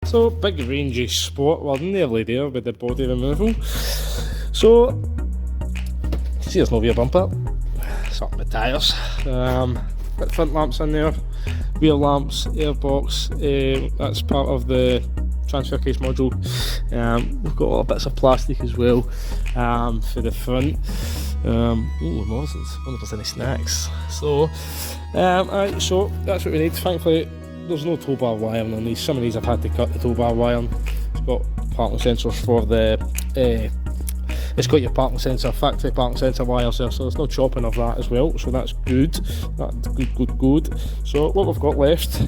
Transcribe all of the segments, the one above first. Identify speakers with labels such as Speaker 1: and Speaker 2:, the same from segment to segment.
Speaker 1: So, big rangy sport, we're nearly there with the body removal. So, see there's no rear bumper, something with tyres, got front lamps in there, rear lamps, airbox, that's part of the transfer case module. We've got all bits of plastic as well for the front. Nonsense, I wonder if there's any snacks. So, alright, so that's what we need. Thankfully, there's no tow bar wiring on these. Some of these I've had to cut the tow bar wiring. It's got parking sensors for the it's got your parking sensor, factory parking sensor wires there, so there's no chopping of that as well, so that's good. That's good. So what we've got left,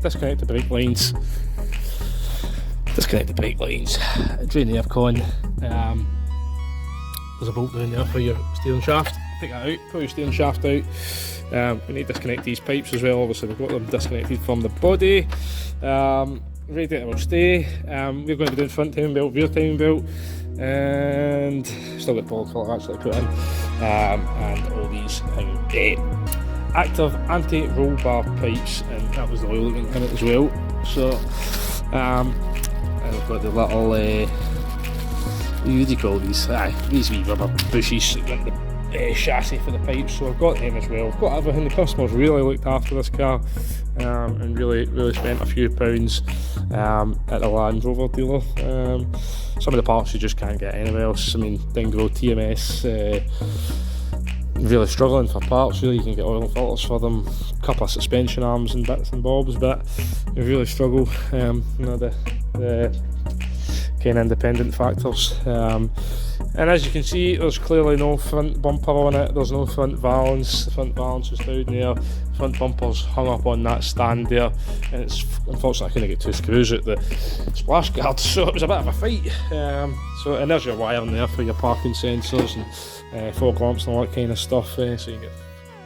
Speaker 1: disconnect the brake lines. Drain the aircon. There's a bolt down there for your steering shaft. Take that out, pull your steering shaft out. We need to disconnect these pipes as well. Obviously we've got them disconnected from the body. Radiator will stay. We're going to be doing front timing belt, rear timing belt, and still got ball filter actually put in, and all these things. Active anti-roll bar pipes, and that was the oil that went in it as well. So, and we've got the little what do you call these? These wee rubber bushes that got the chassis for the pipes. So I've got them as well. I've got everything. The customers really looked after this car, and really spent a few pounds at the Land Rover dealer. Some of the parts you just can't get anywhere else. I mean, Dingo, TMS, really struggling for parts. Really, you can get oil and filters for them, a couple of suspension arms and bits and bobs, but you really struggle. You know, the kind of independent factors. And as you can see, there's clearly no front bumper on it, there's no front valance. The front valance is down there, front bumper's hung up on that stand there, and it's unfortunately I couldn't get two screws out the splash guard, so it was a bit of a fight. And there's your wiring there for your parking sensors and fog lamps and all that kind of stuff, so you get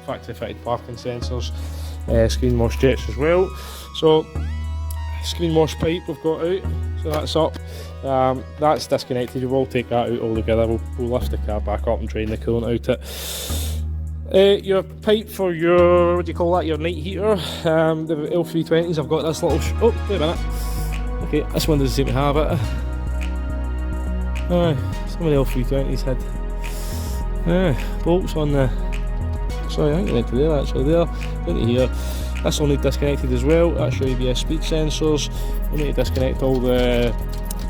Speaker 1: factory fitted parking sensors, screen wash jets as well. So screen wash pipe we've got out, so that's up. That's disconnected. We will take that out altogether. We'll lift the car back up and drain the coolant out it. Your pipe for your, what do you call that, your night heater, the L320s, I've got this little oh, wait a minute, okay, this one doesn't seem to have it. Some of the L320s had bolts on the, sorry, I think they're into there actually, there, into here. This will need disconnected as well. That's your ABS speed sensors. We'll need to disconnect all the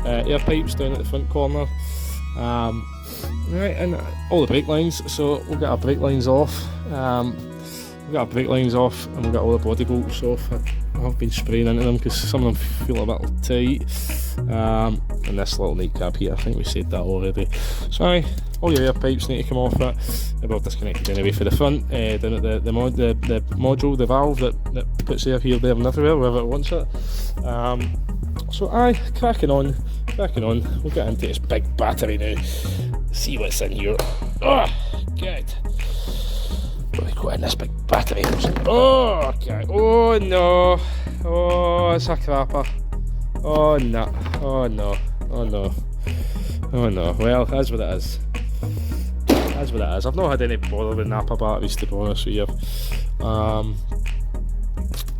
Speaker 1: air pipes down at the front corner. Right, and all the brake lines. So we'll get our brake lines off. And we'll get all the body bolts off. I have been spraying into them because some of them feel a bit tight. And this little nightcap here, I think we said that already. Sorry. All your air pipes need to come off it. They're all disconnected anyway for the front, down at the module, the valve that puts air here, there and everywhere, wherever it wants it. So cracking on. We'll get into this big battery now. See what's in here. Oh, good. What do we got in this big battery? Oh, okay. Oh no. Oh, it's a crapper. Oh no. Oh no. Oh no. Oh no. Well, that's what it is. That's what it is. I've not had any bother with Napa batteries, to be honest with you.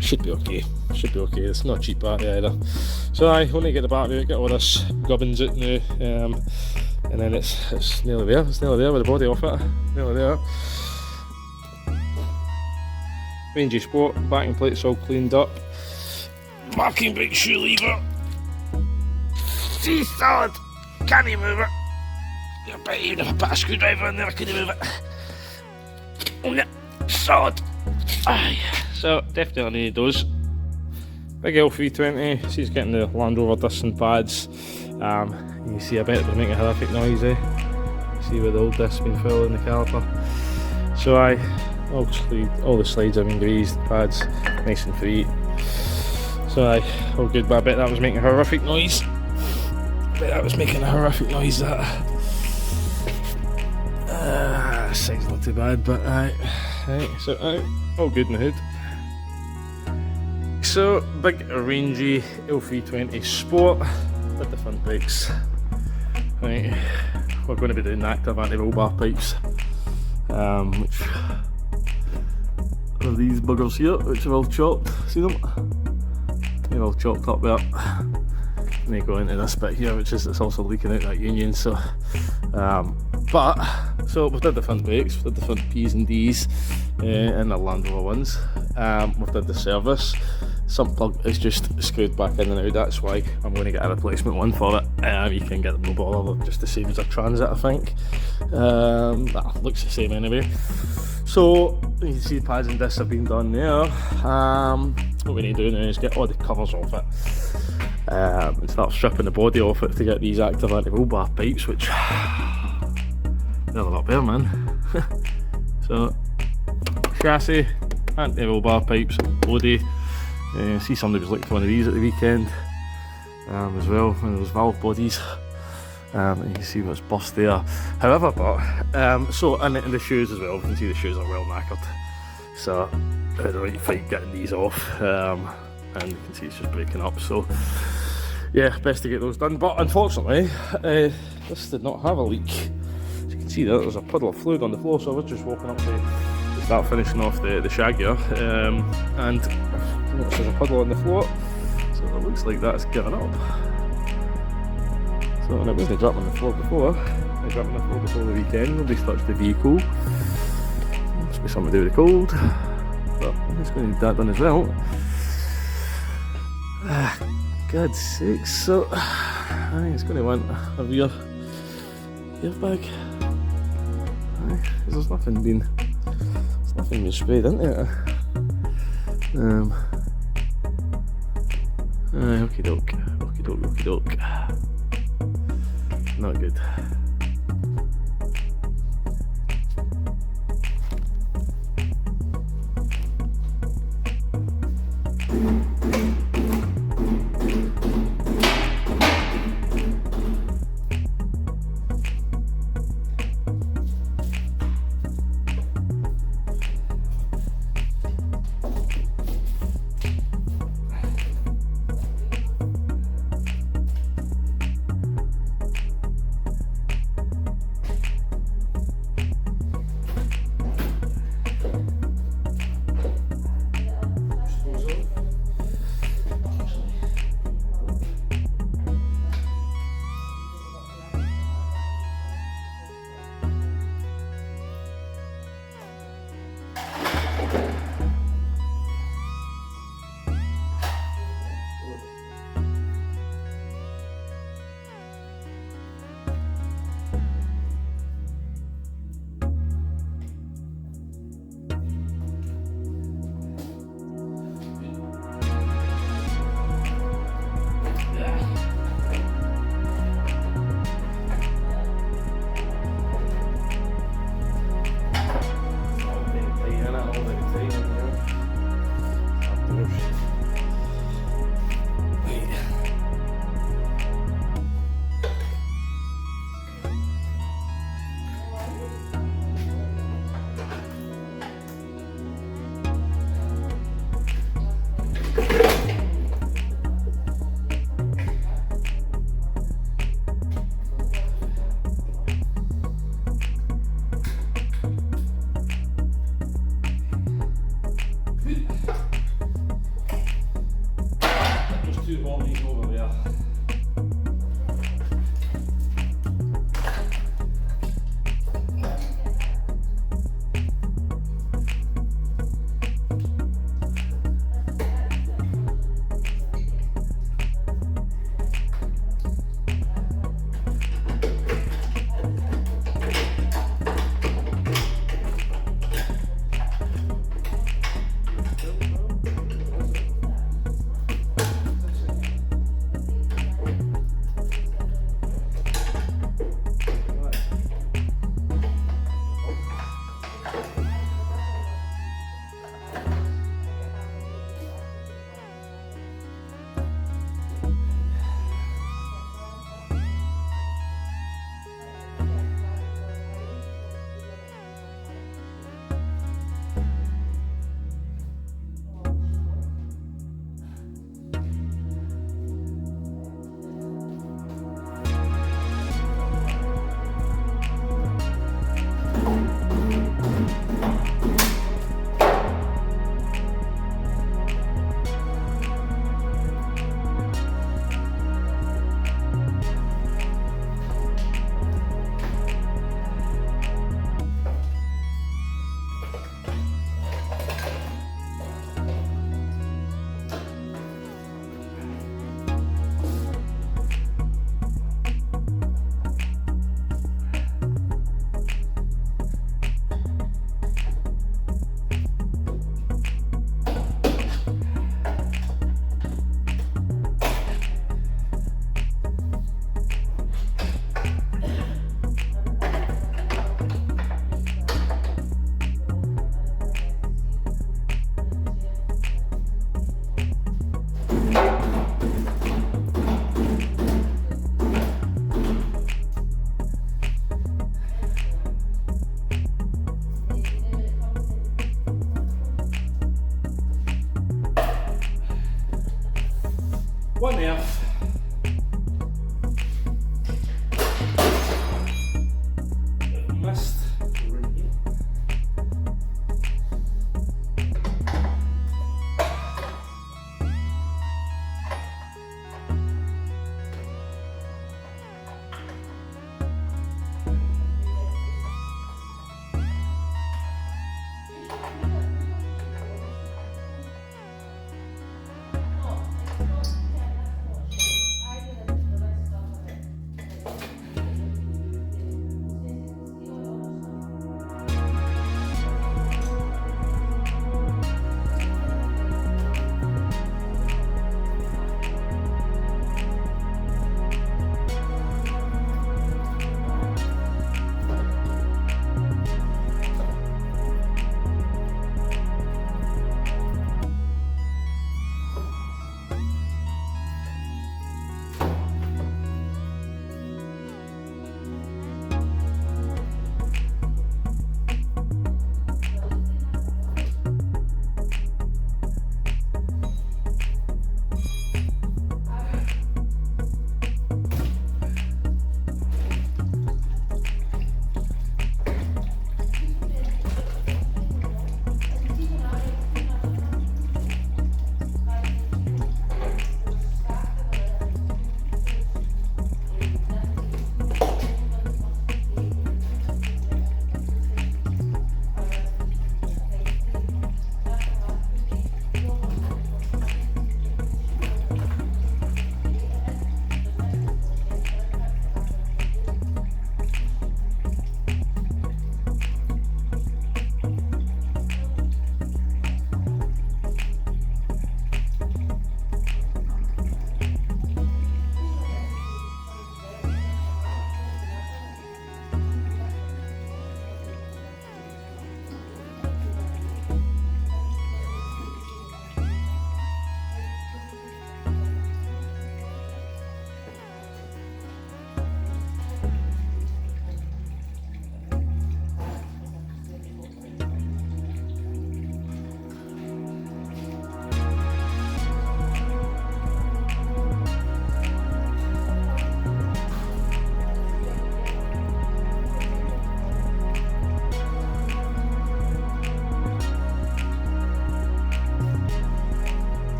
Speaker 1: Should be okay. It's not a cheap battery either. So we'll need to get the battery out, get all this gubbins out now, and then it's nearly there. It's nearly there with the body off it. Nearly there. Rangy Sport, backing plate's all cleaned up. Marking brake shoe lever. See, solid. Can you move it? Even if I put a screwdriver in there, I couldn't move it. Oh yeah, solid. So definitely need those. Big L320. See, it's getting the Land Rover discs and pads. You see, I bet it'll make a horrific noise. See where the old disc's been filling the caliper. So all the slides have been greased, pads nice and free. So all good, but I bet that was making a horrific noise. That. Side's not too bad, but so all good in the hood. So big rangy L320 Sport with the front brakes. Right, we're going to be doing active anti-roll bar pipes, which are these buggers here, which are all chopped. See them? They're all chopped up there. and they go into this bit here, which is, it's also leaking out that union. So so we've did the front brakes, we've did the front P's and D's in the Land Rover ones. We've did the service. Sump plug is just screwed back in and out, that's why I'm going to get a replacement one for it. You can get them no bother, just the same as a Transit, I think. Looks the same anyway. So you can see the pads and discs have been done there. What we need to do now is get all the covers off it and start stripping the body off it to get these active anti-roll bar pipes, which they're up there, man. So chassis, anti-roll bar pipes, body. See somebody was looking for one of these at the weekend as well, one of those valve bodies. And you can see what's bust there. However, and the shoes as well, you can see the shoes are well knackered. So I had a right fight getting these off, and you can see it's just breaking up. So yeah, best to get those done. But unfortunately, this did not have a leak. As you can see there's a puddle of fluid on the floor, so I was just walking up to start finishing off the shag here, and notice there's a puddle on the floor, so it looks like that's given up. So, and it wasn't dropped on the floor before. I dropped on the floor before the weekend. Nobody's touched the vehicle. Must be something to do with the cold. But I'm just going to need that done as well. God's sake. So I think it's going to want a rear bag. Because there's nothing been sprayed into it. Okie doke. Not good.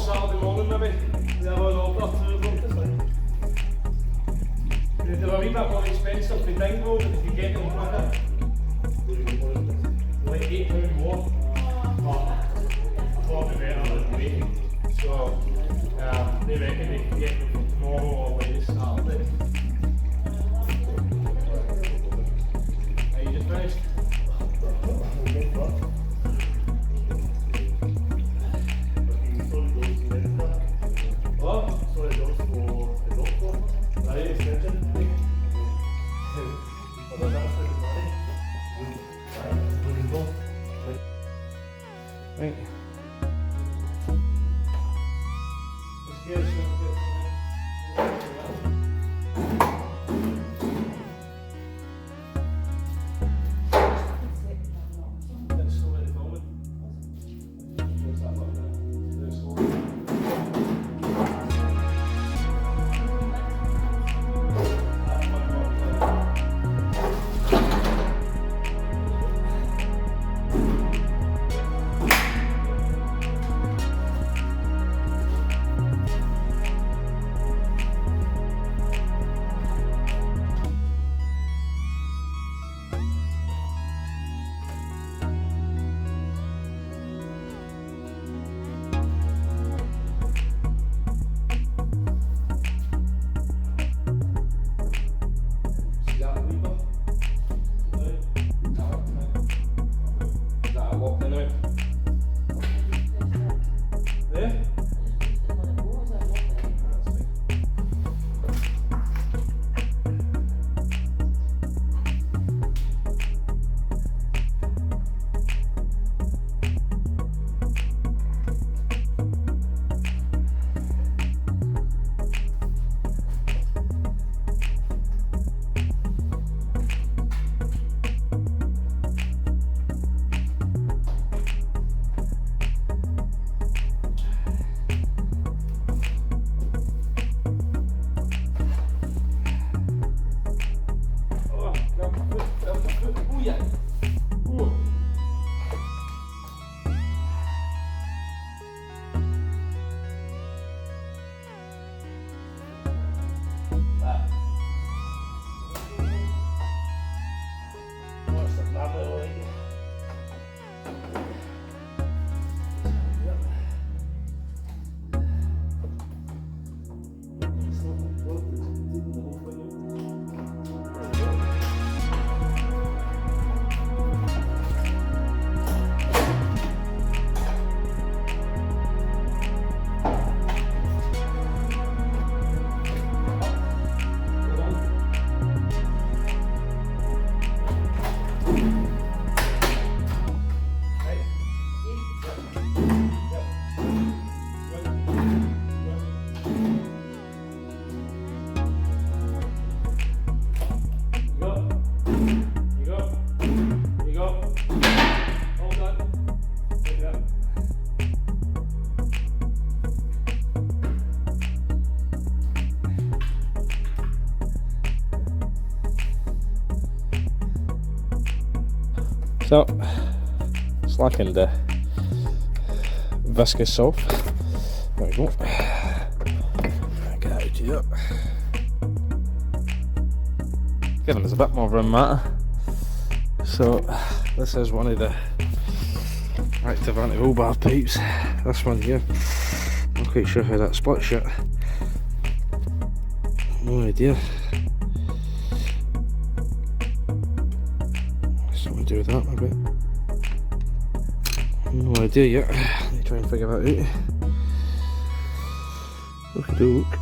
Speaker 1: Saturday morning maybe. We have an order 2 o'clock this time. They're a wee bit more expensive than Dingo, but if you get them quicker, like £8 more. But I thought it'd be better than waiting. So they reckon they can get them for tomorrow or latest Saturday. Are you just finished? Right. So, slacken the viscous off. There we go. Get out of here. Giving us a bit more room matter. So, this is one of the active anti-roll bar pipes. This one here. Not quite sure how that splits yet. No idea. Something to do with that maybe. No idea yet. Let me try and figure that out. Okie doke.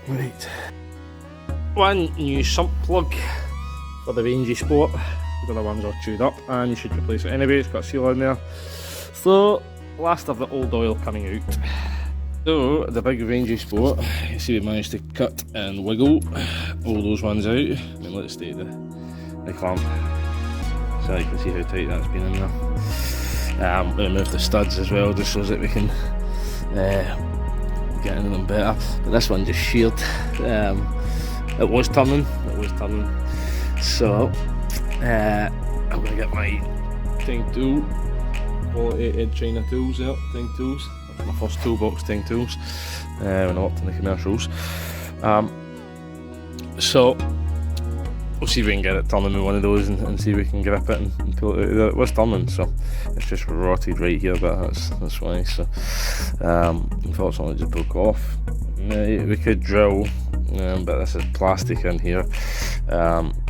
Speaker 1: Right. One new sump plug for the Rangy Sport. The other ones are chewed up and you should replace it anyway, it's got a seal in there. So, last of the old oil coming out. So, the big Rangy Sport, you see we managed to cut and wiggle all those ones out. And then let's take the clamp. So you can see how tight that's been in there. Remove the studs as well, just so that we can get into them better. But this one just sheared. It was turning. So I'm going to get my thing tool quality Ed China tools there, Ting tools. That's my first toolbox, Ting tools, when I worked in the commercials. So we'll see if we can get it turning with one of those and see if we can grip it and pull it out. It was turning, so it's just rotted right here, but that's why. So unfortunately it just broke off. We could drill, but this is plastic in here,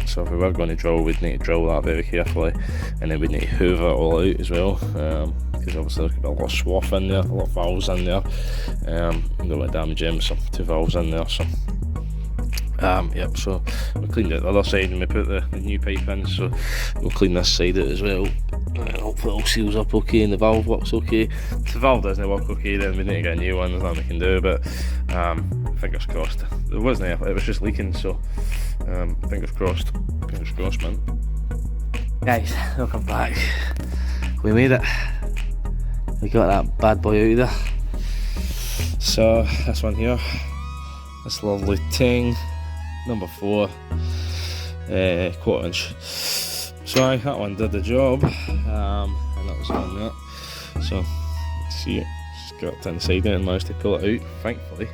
Speaker 1: so if we were going to drill, we'd need to drill that very carefully, and then we'd need to hoover it all out as well, because obviously there's going to be a lot of swath in there, a lot of valves in there. Don't want to damage them, so 2 valves in there. So yep, so we cleaned it the other side and we put the new pipe in, so we'll clean this side out as well, and hopefully it all seals up okay and the valve works okay. If the valve doesn't work okay, then we need to get a new one. There's nothing we can do, but fingers crossed. It wasn't, it was just leaking, so fingers crossed man. Guys, welcome back. We made it. We got that bad boy out of there. So this one here, this lovely Ting number 4 1/4 inch. So that one did the job, and that was on that. So see it, just got to inside it and managed to pull it out, thankfully.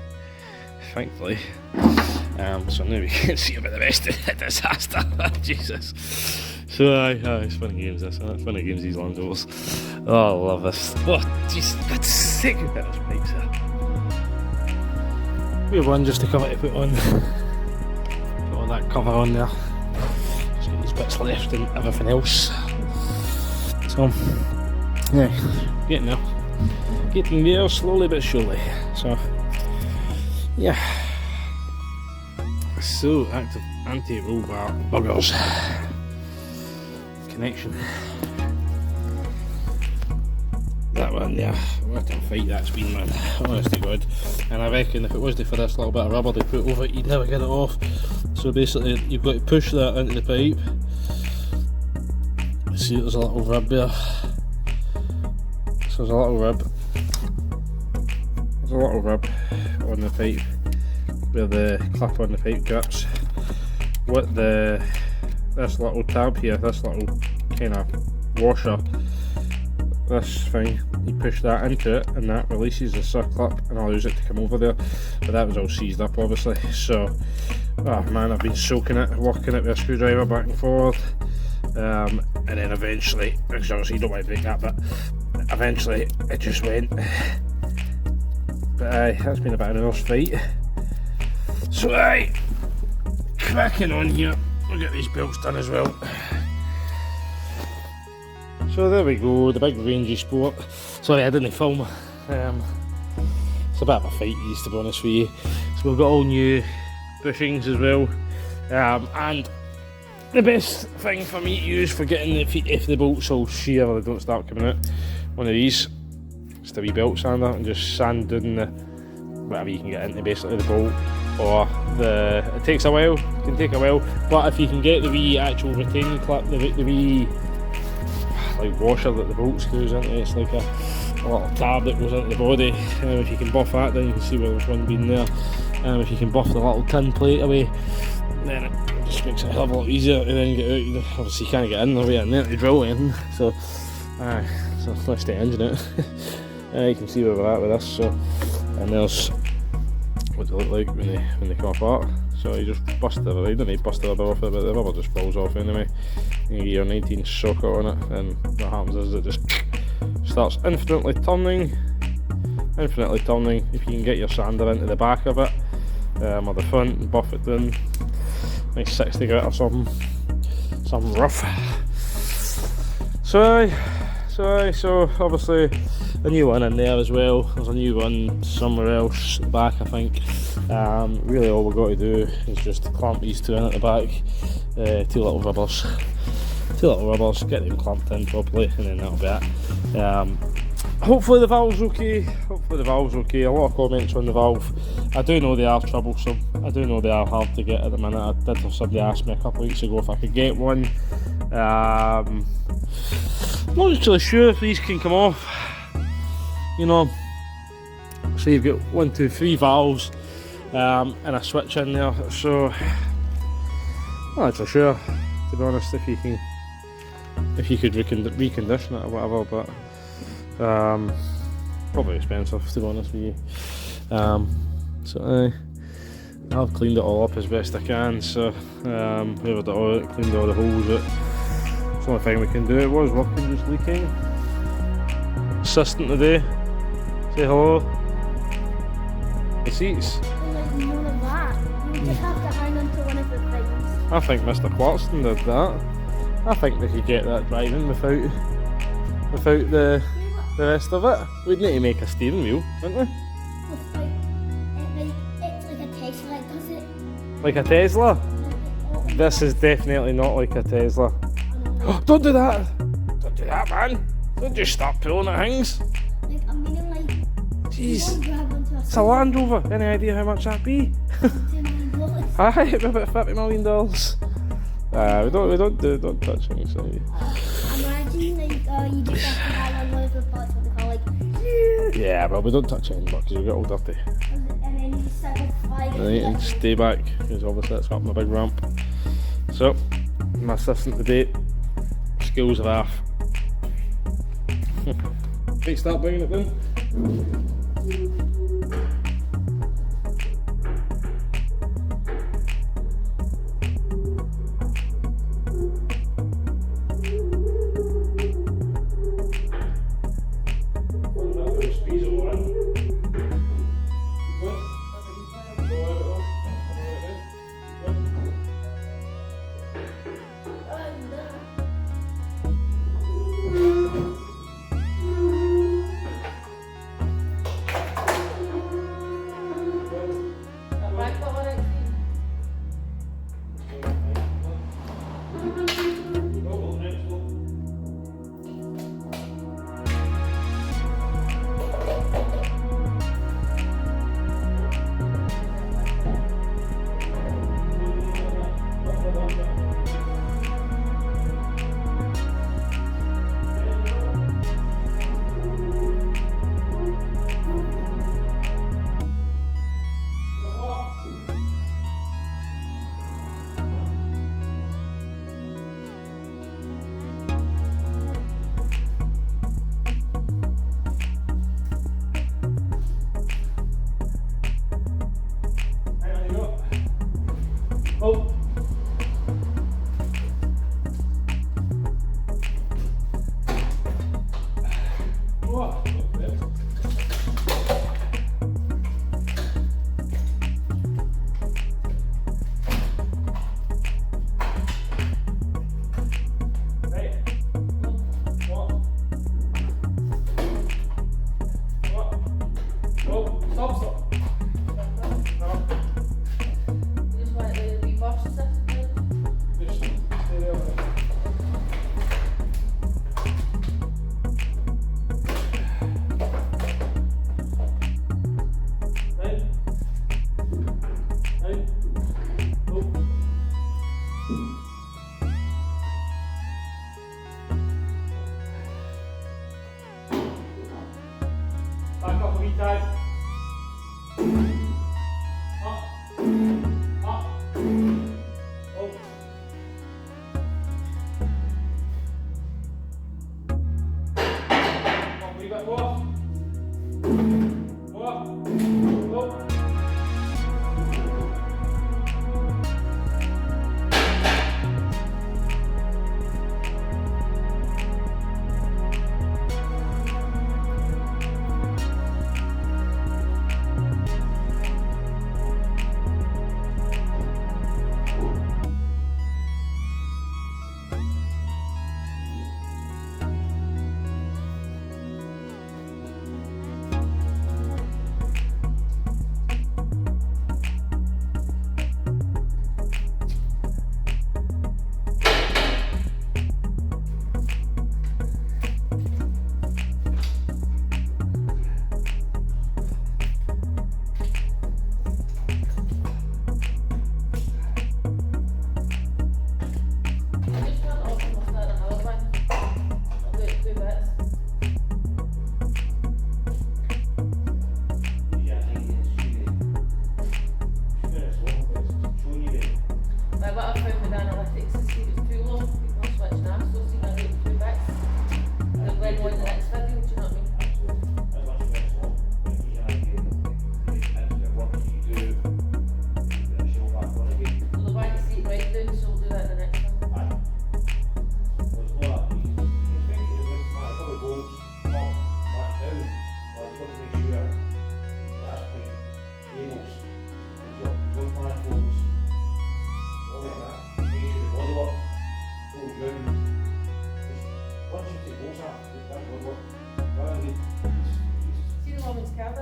Speaker 1: So now we can see about the rest of the disaster. Jesus. So it's fun games, this. Fun games, these landrovers. Oh, I love this. Oh jeez, that's sick of those pipes there. We have one just to come out to put on that cover on there. Just got these bits left and everything else. So yeah, getting there slowly but surely. So yeah. So active anti-rover buggers connection. That one there, what a fight that's been, man, honest to God. And I reckon if it wasn't for this little bit of rubber they put over it, you'd never get it off. So basically you've got to push that into the pipe. See, there's a little rib there. So there's a little rib on the pipe where the clip on the pipe grips. What this little tab here, this little kind of washer, this thing, you push that into it and that releases the circlip and allows it to come over there, but that was all seized up obviously. So oh man, I've been soaking it, working it with a screwdriver back and forth, and then eventually, because obviously you don't want to break that, but eventually it just went. But that's been about an hour's fight. So cracking on here, we'll get these belts done as well. So there we go, the big rangy sport. Sorry I didn't film. It's a bit of a fight these, to be honest with you. So we've got all new bushings as well. And the best thing for me to use for getting the feet, if the bolts all shear or they don't start coming out, one of these, just a wee belt sander, and just sand down the whatever you can get into basically the bolt. Or it takes a while, it can take a while, but if you can get the wee actual retaining clip, the wee like washer that the bolt screws into, it's like a little tab that goes into the body. If you can buff that, then you can see where there's one being there. If you can buff the little tin plate away, then it just makes it a hell of a lot easier to then get out. Obviously you can't get in the way in there to drill in, so let's stay engine it. You can see where we're at with this. So, and there's what they look like when they come apart. So you just bust the rubber, you don't need to bust the rubber off it, but the rubber just falls off anyway. You get your 19 socket on it, and what happens is it just starts infinitely turning. If you can get your sander into the back of it, or the front, and buff it down, nice 60 grit or something rough. So obviously a new one in there as well. There's a new one somewhere else at the back, I think. Really all we've got to do is just clamp these two in at the back. Two little rubbers, get them clamped in properly, and then that'll be it. Hopefully the valve's okay. A lot of comments on the valve. I do know they are troublesome. I do know they are hard to get at the minute. I did have somebody ask me a couple of weeks ago if I could get one. I'm not really sure if these can come off. You know, so you've got 1, 2, 3 valves and a switch in there. So I'm not really sure, to be honest, if you could recondition it or whatever, but Probably expensive to be honest with you. So I've cleaned it all up as best I can, so hoovered it all out, cleaned all the holes out. It's the only thing we can do. It was working, just leaking. Assistant today, say hello. The seats.
Speaker 2: Like none of that. You just have to hang onto one of the things.
Speaker 1: I think Mr. Clarkston did that. I think they could get that driving without the rest of it. We'd need to make a steering wheel, wouldn't we?
Speaker 2: It's like a Tesla, does it?
Speaker 1: Like a Tesla? This is definitely not like a Tesla. Don't do that! Don't do that, man! Don't just start pulling at things.
Speaker 2: Like, I mean, like,
Speaker 1: Jeez.
Speaker 2: you grab onto a
Speaker 1: It's a landrover. Any idea how much that'd be?
Speaker 2: $2
Speaker 1: Aye, it'd be about $50 million. We don't touch things. So.
Speaker 2: Imagine, like, you just have to hang on one of the parts what they call, like,
Speaker 1: Yeah, well, we don't touch anything because you'll get all dirty.
Speaker 2: and then you set the flag.
Speaker 1: Right, and stay back because obviously it's up my big ramp. So, my assistant today, skills of half. Right, start bringing it down. Oh. Wow. Back up a wee tad. Up. Up. Oh. Up a wee bit more. More. Oh.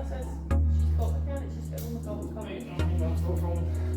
Speaker 3: says she's got the pen, it's just getting the dog coming.
Speaker 1: That's no problem.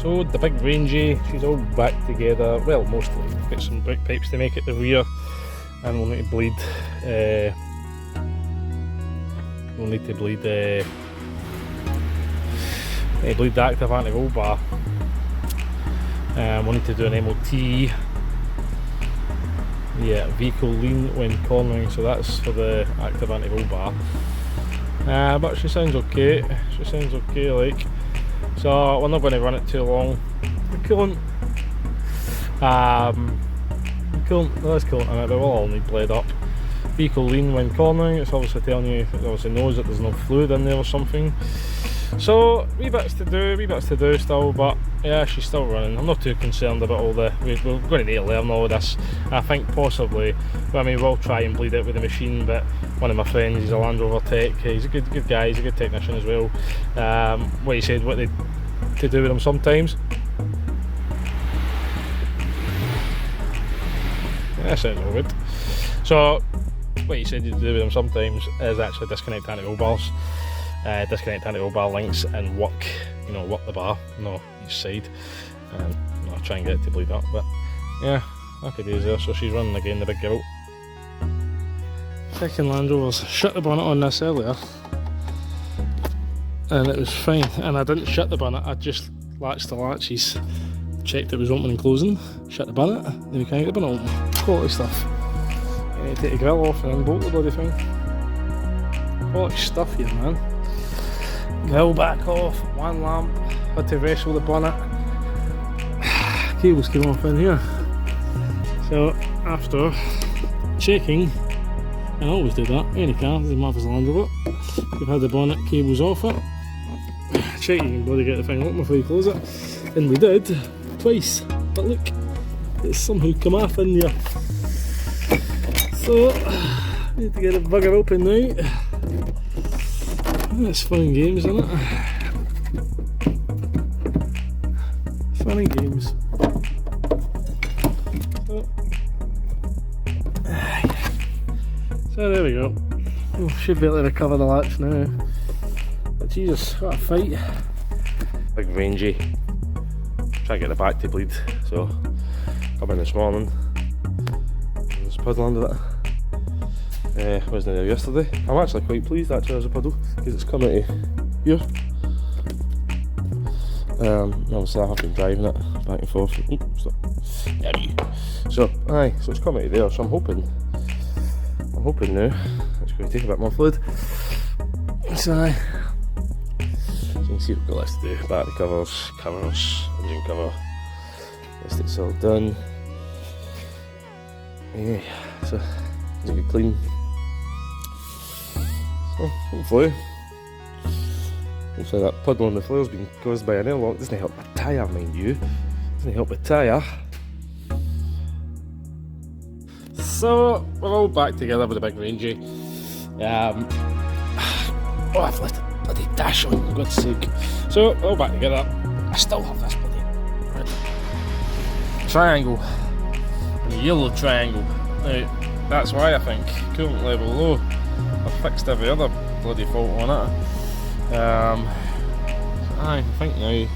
Speaker 1: So the big Rangy, she's all back together, well mostly. We've got some brick pipes to make at the rear, and we'll need to bleed the active anti-roll bar. We'll need to do an MOT. Yeah, vehicle lean when cornering, so that's for the active anti-roll bar. But she sounds okay, like. So we're not going to run it too long. The coolant, that's coolant in it, but we'll all need bled up. Vehicle lean when cornering, it's obviously telling you, it obviously knows that there's no fluid in there or something. So wee bits to do still, but yeah, she's still running. I'm not too concerned about all the, we're going to need to learn all of this. I think possibly, I mean, we'll try and bleed it with the machine, but one of my friends, he's a Land Rover tech, he's a good guy, he's a good technician as well. What he said, what they to do with them sometimes. That sounds all good. So what he said to do with them sometimes is actually disconnect anti-roll bars. Disconnect anti-roll bar links and work the bar, each side, and I'll try and get it to bleed up, but yeah, happy days there. So she's running again, the big girl. Second Land Rover's shut the bonnet on this earlier, and it was fine, and I didn't shut the bonnet, I just latched the latches, checked it was open and closing, shut the bonnet, then we can't get the bonnet open. Quality stuff. You need to take the grill off and unbolt the bloody thing. Quality stuff here, man. Grill back off, one lamp, had to wrestle the bonnet. Cables came off in here. So after checking, and I always do that, any car, doesn't matter if it's a Land Rover, you've had the bonnet cables off it, check you can bloody get the thing open before you close it, and we did, twice, but look, it's somehow come off in there. So, need to get the bugger open now. That's fun and games, isn't it? Fun and games. So there we go. We should be able to recover the latch now. But Jesus, what a fight. Big Rangy. Try to get the back to bleed. So, come in this morning. There's a puddle under it. Wasn't there yesterday. I'm actually quite pleased actually as a puddle because it's come out of here. Obviously I have been driving it back and forth. Oops, stop. There you go. So it's come out of there, so I'm hoping now it's going to take a bit more fluid. So you can see we've got less to do. Battery covers, engine cover. Rest it's all done. Yeah, so it's a good clean. So hopefully that puddle on the floor's been caused by an airlock. Doesn't help my tyre, mind you. Doesn't help my tyre. So we're all back together with the big Rangy. I've left the bloody dash on, for God's sake. So we're all back together. I still have this bloody red triangle, and a yellow triangle. Now that's why I think coolant level low. I've fixed every other bloody fault on it. I think now,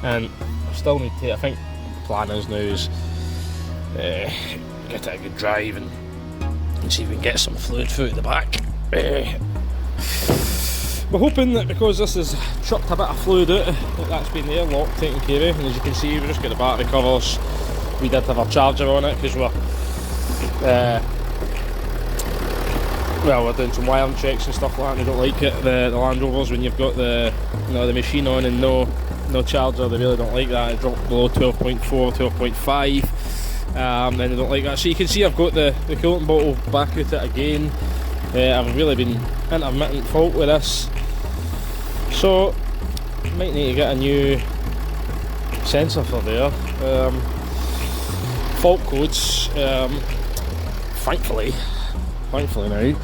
Speaker 1: and I still need to. I think the plan is now is get it a good drive and see if we can get some fluid through at the back. We're hoping that because this has chucked a bit of fluid out, that's been the airlock taken care of, and as you can see we just got the battery covers. We did have our charger on it because we're doing some wiring checks and stuff like that, and they don't like it, the Land Rovers, when you've got the the machine on and no charger. They really don't like that. It dropped below 12.4, 12.5. Then they don't like that. So you can see I've got the coolant bottle back at it again. I've really been intermittent fault with this, so might need to get a new sensor for there. Fault codes, thankfully now,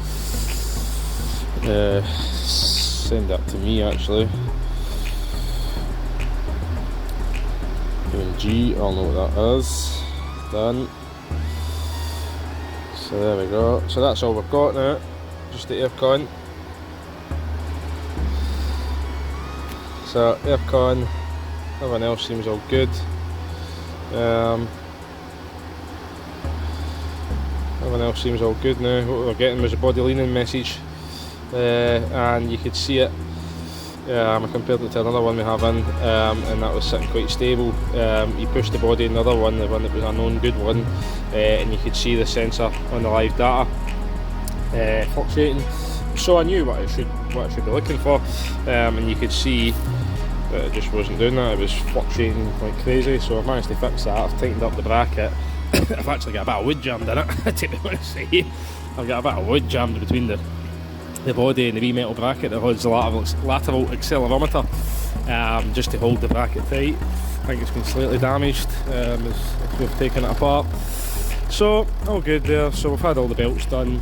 Speaker 1: send that to me actually. Doing G, I'll know what that is. Done. So there we go. So that's all we've got now. Just the aircon. So aircon, Everything else seems all good. Everything else seems all good now. What we're getting was a body leaning message, and you could see it. I compared it to another one we have in, and that was sitting quite stable. You pushed the body, another one, the one that was a known good one, and you could see the sensor on the live data fluctuating. So I knew what I should be looking for, and you could see that it just wasn't doing that. It was fluctuating like crazy. So I've managed to fix that. I've tightened up the bracket. I've actually got a bit of wood jammed in it. To be honest with you, I've got a bit of wood jammed between the body and the wee metal bracket that holds the lateral accelerometer, just to hold the bracket tight. I think it's been slightly damaged as we've taken it apart. So all good there. So we've had all the belts done,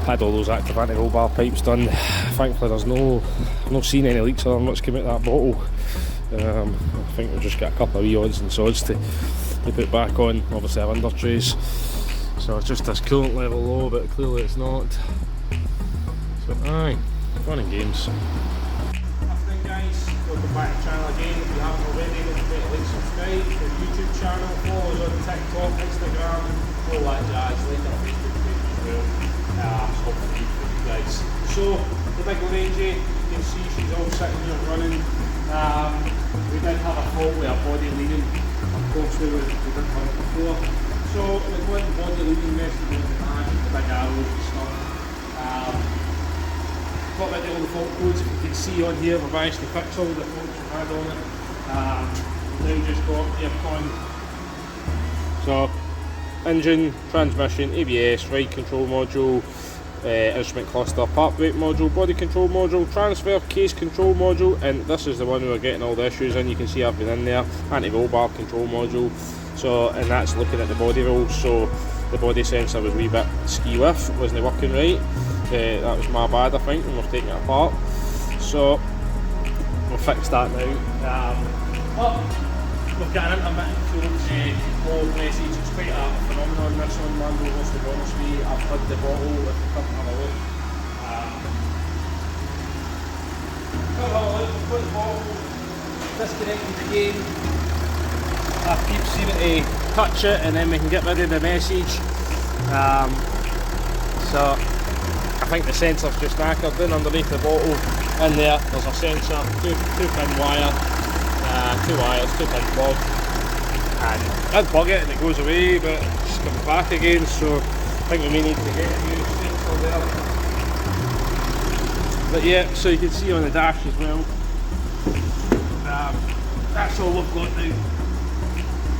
Speaker 1: had all those active anti-roll bar pipes done. Thankfully I've not seen any leaks other than what's come out of that bottle. I think we've just got a couple of wee odds and sods to put back on, obviously our under trays. So it's just this coolant level low, but clearly it's not. So aye, fun and games. Afternoon guys, welcome back to the channel again. If you haven't already, don't forget to like, subscribe to the YouTube channel, follow us on TikTok, Instagram, all that jazz, like our Facebook page as well. So hopefully for you guys. So the big Orange, you can see she's all sitting here running. We did have a fault with our body leaning. Unfortunately we didn't have it before. So we've got the body leaning message on the back, the big arrows and stuff. Got rid of all the fault codes. If you can see on here, we've managed to fix all the faults we've had on it. Now just got aircon. So engine, transmission, ABS, ride control module, instrument cluster, part brake module, body control module, transfer case control module, and this is the one we were getting all the issues in. You can see I've been in there. Anti-roll bar control module. So, and that's looking at the body roll. So the body sensor was a wee bit ski with, wasn't working right. That was my bad, I think, when we've taken it apart. So we'll fix that now. But we've got an intermittent fuel message. It's quite a phenomenon, this one, landrover, to be honest with you. I've had the bottle, if you come have a look. Come have a look, we've got the bottle disconnected again. I keep seeming to touch it and then we can get rid of the message. So I think the sensor's just knackered. Down underneath the bottle, in there's a sensor, two pin wire, 2 wires, 2 pin plug, and unplug it and it goes away, but it's comes back again. So I think we may need to get a new sensor there. But yeah, so you can see on the dash as well. That's all we've got now.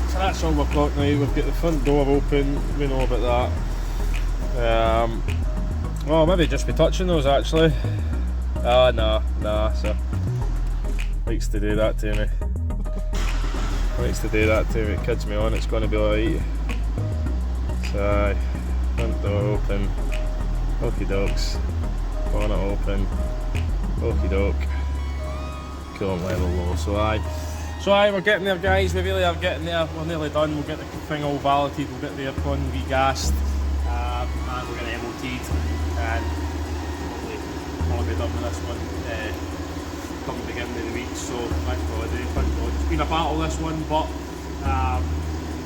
Speaker 1: So that's all we've got now. We've got the front door open. We know about that. Oh, maybe just be touching those actually. Oh no, so likes to do that to me. Likes to do that to me. It kids me on. It's going to be alright. So front door open. Okie dokes. Bonnet open. Okie doke. Coolant level low. So aye, we're getting there, guys. We really are getting there. We're nearly done. We'll get the thing all validated. We'll get the aircon regassed, and we'll get it MOT'd. And hopefully I'll be done with this one come the beginning of the week. So thank God. It's been a battle, this one, but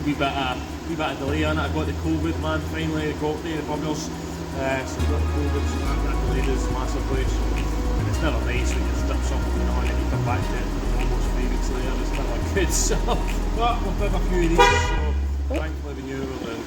Speaker 1: wee bit of delay on it. I got the COVID, man. Finally got the buggers. So we got the COVID, so that delayed us massively. So, and it's never nice when you strip something on and you come back to it almost 3 weeks later. It's never good. So, but we've done a few of these, so thankfully we knew we were doing.